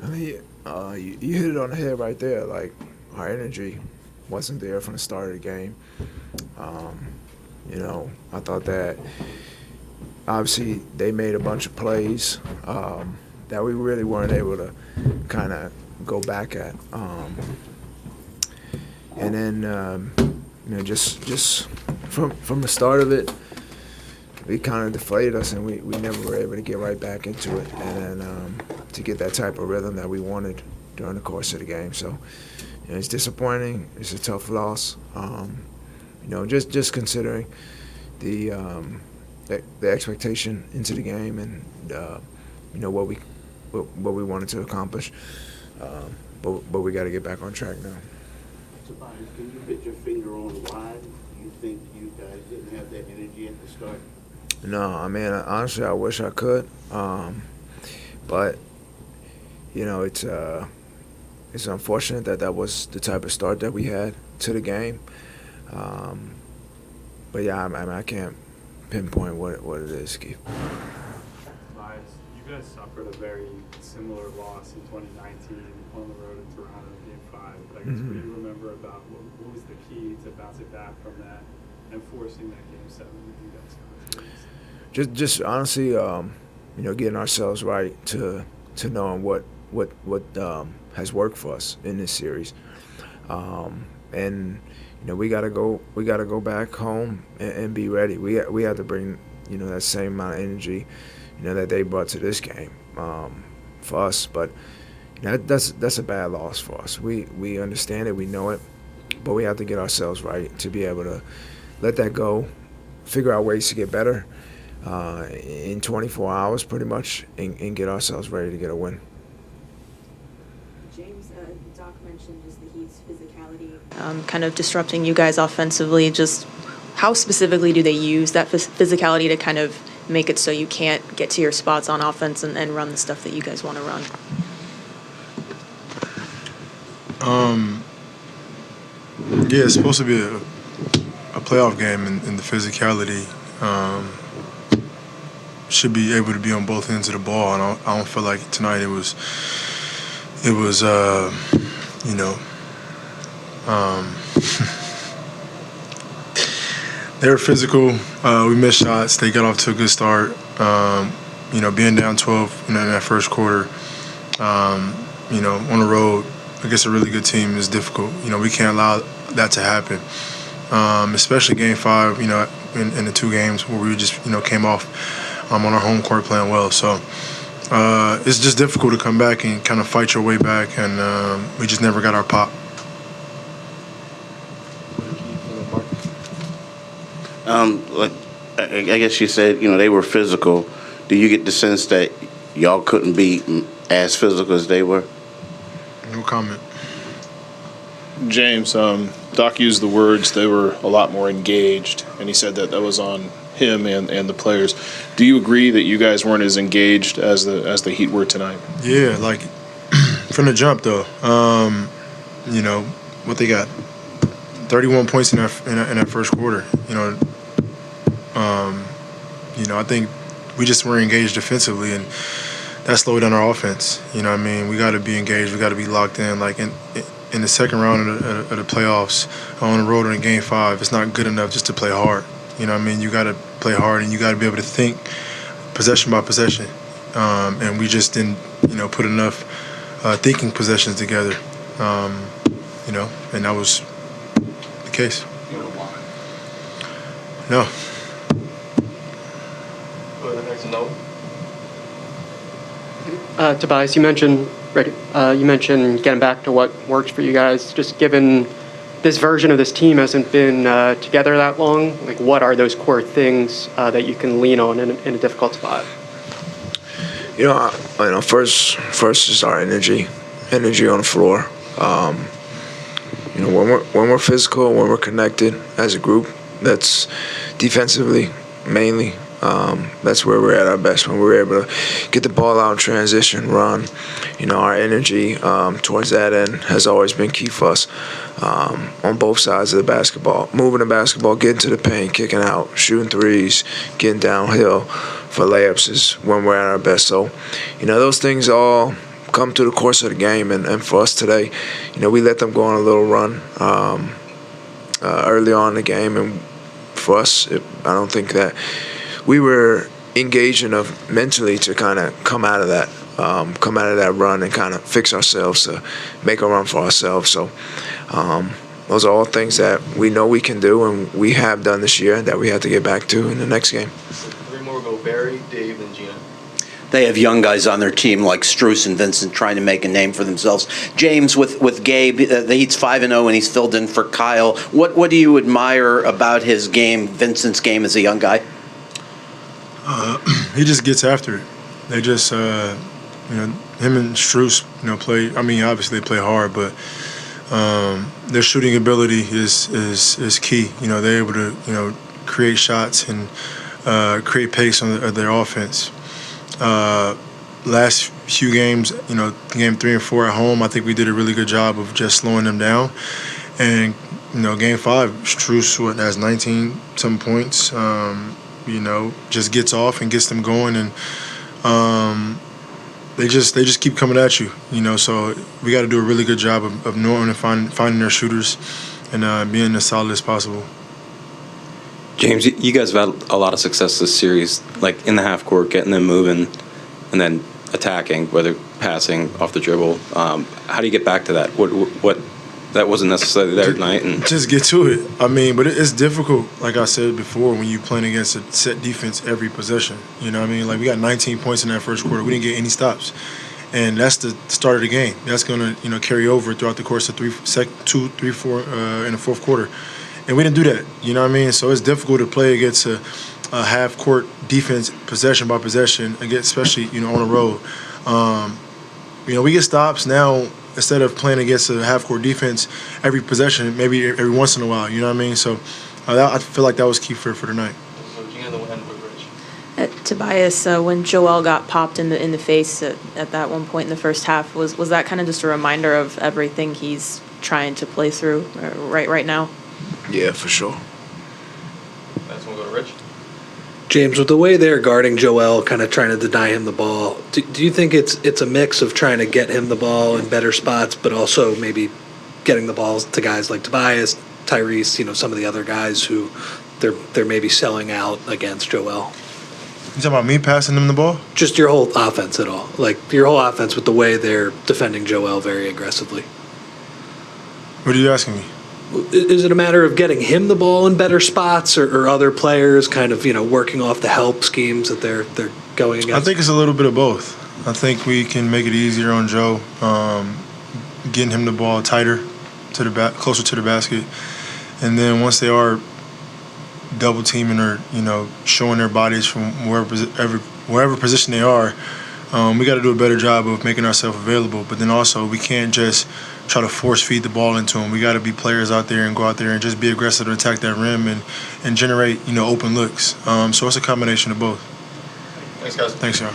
I mean, you hit it on the head right there. Like, our energy wasn't there from the start of the game. Um, I thought that obviously they made a bunch of plays that we really weren't able to kind of go back at. And then, just from the start of it, it kind of deflated us, and we never were able to get right back into it, and then to get that type of rhythm that we wanted during the course of the game. So, it's disappointing. It's a tough loss. Just considering the expectation into the game, and what we wanted to accomplish. But we got to get back on track now. Tobias, can you put your finger on why you think you guys didn't have that energy at the start? No, I mean, honestly, I wish I could. But it's unfortunate that was the type of start that we had to the game. But yeah, I can't pinpoint what it is, Keith. Tobias, you guys suffered a very similar loss in 2019 on the road in Toronto in Game 5. I guess what do you remember about what was the key to bouncing back from that and forcing that Game 7 that you guys got? Just honestly, getting ourselves right to knowing what has worked for us in this series, and we gotta go back home and be ready. We have to bring that same amount of energy that they brought to this game for us. But that's a bad loss for us. We understand it, we know it, but we have to get ourselves right to be able to let that go, figure out ways to get better in 24 hours pretty much, and get ourselves ready to get a win. James, Doc mentioned just the Heat's physicality kind of disrupting you guys offensively. Just how specifically do they use that physicality to kind of make it so you can't get to your spots on offense and run the stuff that you guys want to run? Yeah, it's supposed to be a playoff game, and the physicality should be able to be on both ends of the ball. And I don't feel like tonight it was they were physical. We missed shots. They got off to a good start. Being down 12 in that first quarter, on the road against a really good team is difficult. We can't allow that to happen, especially Game 5, in the two games where we just, came off on our home court playing well. So it's just difficult to come back and kind of fight your way back, and we just never got our pop. I guess you said, they were physical. Do you get the sense that y'all couldn't be as physical as they were? No comment. James, Doc used the words they were a lot more engaged, and he said that was on him and the players. Do you agree that you guys weren't as engaged as the Heat were tonight? Yeah, like from the jump though. What they got? 31 points in that first quarter. I think we just weren't engaged defensively, and that slowed down our offense. We got to be engaged. We got to be locked in. Like in the second round of the playoffs, on the road in Game 5, it's not good enough just to play hard. You got to play hard, and you got to be able to think possession by possession. And we just didn't, put enough thinking possessions together. And that was the case. No. Tobias, you mentioned getting back to what works for you guys. Just given this version of this team hasn't been together that long, like what are those core things that you can lean on in a difficult spot? First is our energy on the floor. When we're physical, when we're connected as a group, that's defensively mainly. That's where we're at our best, when we're able to get the ball out in transition, run. Our energy towards that end has always been key for us on both sides of the basketball. Moving the basketball, getting to the paint, kicking out, shooting threes, getting downhill for layups is when we're at our best. So, those things all come through the course of the game. And for us today, we let them go on a little run early on in the game. And for us, I don't think that we were engaged enough mentally to kind of come out of that run and kind of fix ourselves to make a run for ourselves. So those are all things that we know we can do and we have done this year that we have to get back to in the next game. Three more go Barry, Dave, and Gina. They have young guys on their team like Strus and Vincent trying to make a name for themselves. James, with Gabe, the Heat's 5-0 and he's filled in for Kyle. What do you admire about his game, Vincent's game as a young guy? He just gets after it. They just, him and Strus, play. I mean, obviously they play hard, but their shooting ability is key. They're able to, create shots and create pace on their offense. Last few games, game 3 and 4 at home, I think we did a really good job of just slowing them down. And, game 5, Strus has 19-some points. Just gets off and gets them going, and they just keep coming at you. So we got to do a really good job of knowing and finding their shooters and being as solid as possible. James, you guys have had a lot of success this series, like in the half court, getting them moving, and then attacking, whether passing off the dribble. How do you get back to that? What that wasn't necessarily there tonight? And just get to it. I mean, but it's difficult, like I said before, when you're playing against a set defense every possession. You know what I mean? Like, we got 19 points in that first quarter. We didn't get any stops. And that's the start of the game. That's going to, carry over throughout the course of 2, 3, 4 in the fourth quarter. And we didn't do that. You know what I mean? So it's difficult to play against a half-court defense, possession by possession, especially, on the road. We get stops now. Instead of playing against a half-court defense every possession, maybe every once in a while, you know what I mean? So I feel like that was key for tonight. Tobias, when Joel got popped in the face at that one point in the first half, was that kind of just a reminder of everything he's trying to play through right now? Yeah, for sure. Next one, go to Rich. James, with the way they're guarding Joel, kind of trying to deny him the ball, do you think it's a mix of trying to get him the ball in better spots, but also maybe getting the balls to guys like Tobias, Tyrese, some of the other guys who they're maybe selling out against Joel? You talking about me passing them the ball? Just your whole offense at all. Like, your whole offense with the way they're defending Joel very aggressively. What are you asking me? Is it a matter of getting him the ball in better spots or other players kind of, working off the help schemes that they're going against? I think it's a little bit of both. I think we can make it easier on Joe, getting him the ball tighter, closer to the basket. And then once they are double teaming or, showing their bodies from wherever position they are, we got to do a better job of making ourselves available. But then also we can't just try to force feed the ball into them. We got to be players out there and go out there and just be aggressive to attack that rim and generate, open looks. So it's a combination of both. Thanks, guys. Thanks, y'all.